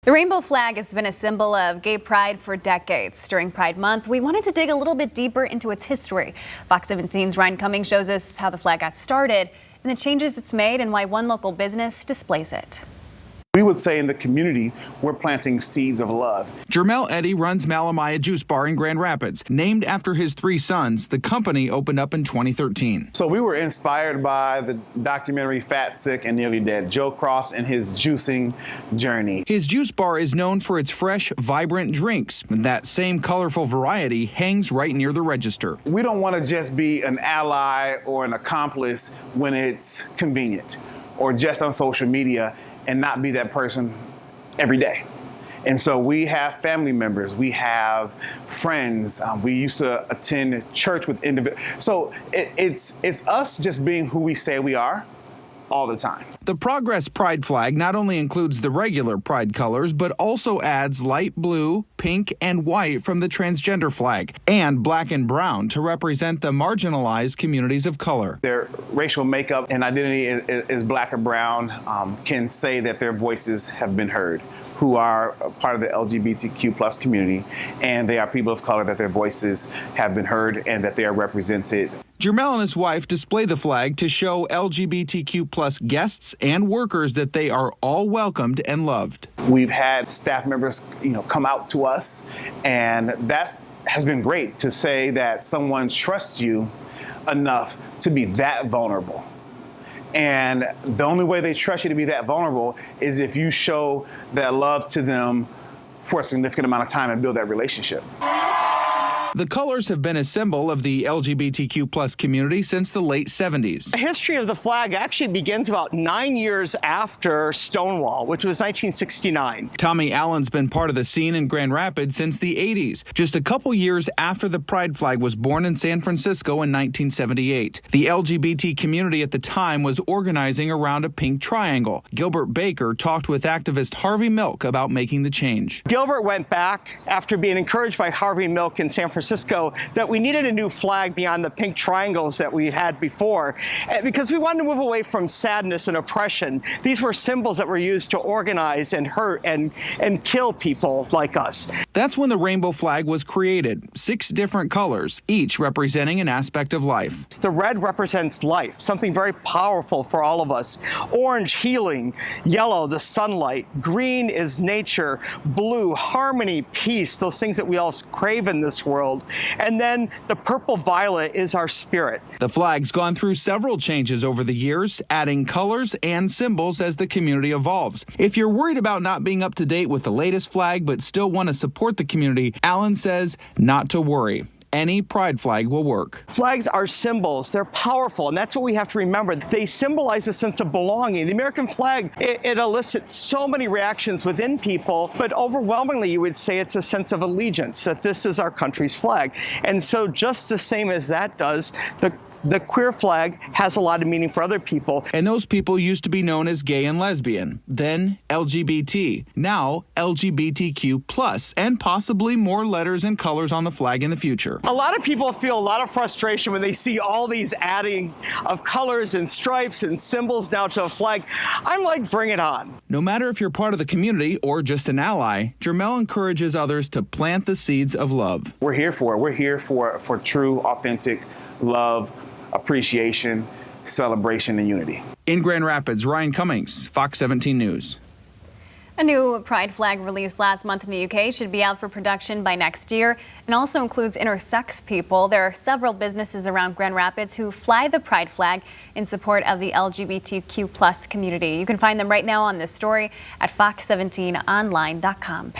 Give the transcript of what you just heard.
The rainbow flag has been a symbol of gay pride for decades. During Pride Month, we wanted to dig a little bit deeper into its history. Fox 17's Ryan Cummings shows us how the flag got started and the changes it's made and why one local business displays it. We would say in the community, we're planting seeds of love. JERMALE Eddy runs Malamaya Juice Bar in Grand Rapids. Named after his 3 sons, the company opened up in 2013. So we were inspired by the documentary Fat, Sick, and Nearly Dead, Joe Cross and his juicing journey. His juice bar is known for its fresh, vibrant drinks. And that same colorful variety hangs right near the register. We don't want to just be an ally or an accomplice when it's convenient or just on social media and not be that person every day. And so we have family members, we have friends, we used to attend church with individuals. So it's us just being who we say we are all the time. The Progress Pride flag not only includes the regular pride colors, but also adds light blue, pink, and white from the transgender flag, and black and brown to represent the marginalized communities of color. Their racial makeup and identity is black or brown, can say that their voices have been heard, who are part of the LGBTQ plus community, and they are people of color that their voices have been heard and that they are represented. JERMALE and his wife display the flag to show LGBTQ plus guests and workers that they are all welcomed and loved. We've had staff members, come out to us, and that has been great to say that someone trusts you enough to be that vulnerable. And the only way they trust you to be that vulnerable is if you show that love to them for a significant amount of time and build that relationship. The colors have been a symbol of the LGBTQ plus community since the late 70s. The history of the flag actually begins about 9 years after Stonewall, which was 1969. Tommy Allen's been part of the scene in Grand Rapids since the 80s, just a couple years after the Pride flag was born in San Francisco in 1978. The LGBT community at the time was organizing around a pink triangle. Gilbert Baker talked with activist Harvey Milk about making the change. Gilbert went back after being encouraged by Harvey Milk in San Francisco that we needed a new flag beyond the pink triangles that we had before, because we wanted to move away from sadness and oppression. These were symbols that were used to organize and hurt and kill people like us. That's when the rainbow flag was created. 6 different colors, each representing an aspect of life. The red represents life, something very powerful for all of us. Orange, healing. Yellow, the sunlight. Green is nature. Blue, harmony, peace, those things that we all crave in this world. And then the purple violet is our spirit. The flag's gone through several changes over the years, adding colors and symbols as the community evolves. If you're worried about not being up to date with the latest flag but still want to support the community, Allen says not to worry. Any pride flag will work. Flags are symbols. They're powerful, and that's what we have to remember. They symbolize a sense of belonging. The American flag, it elicits so many reactions within people, but overwhelmingly you would say it's a sense of allegiance, that this is our country's flag. And so just the same as that does, the queer flag has a lot of meaning for other people. And those people used to be known as gay and lesbian, then LGBT, now LGBTQ+, and possibly more letters and colors on the flag in the future. A lot of people feel a lot of frustration when they see all these adding of colors and stripes and symbols now to a flag. I'm like, bring it on. No matter if you're part of the community or just an ally, JERMALE encourages others to plant the seeds of love. We're here for it. We're here for true, authentic love, appreciation, celebration, and unity. In Grand Rapids, Ryan Cummings, Fox 17 News. A new pride flag released last month in the UK should be out for production by next year and also includes intersex people. There are several businesses around Grand Rapids who fly the pride flag in support of the LGBTQ+ community. You can find them right now on this story at fox17online.com.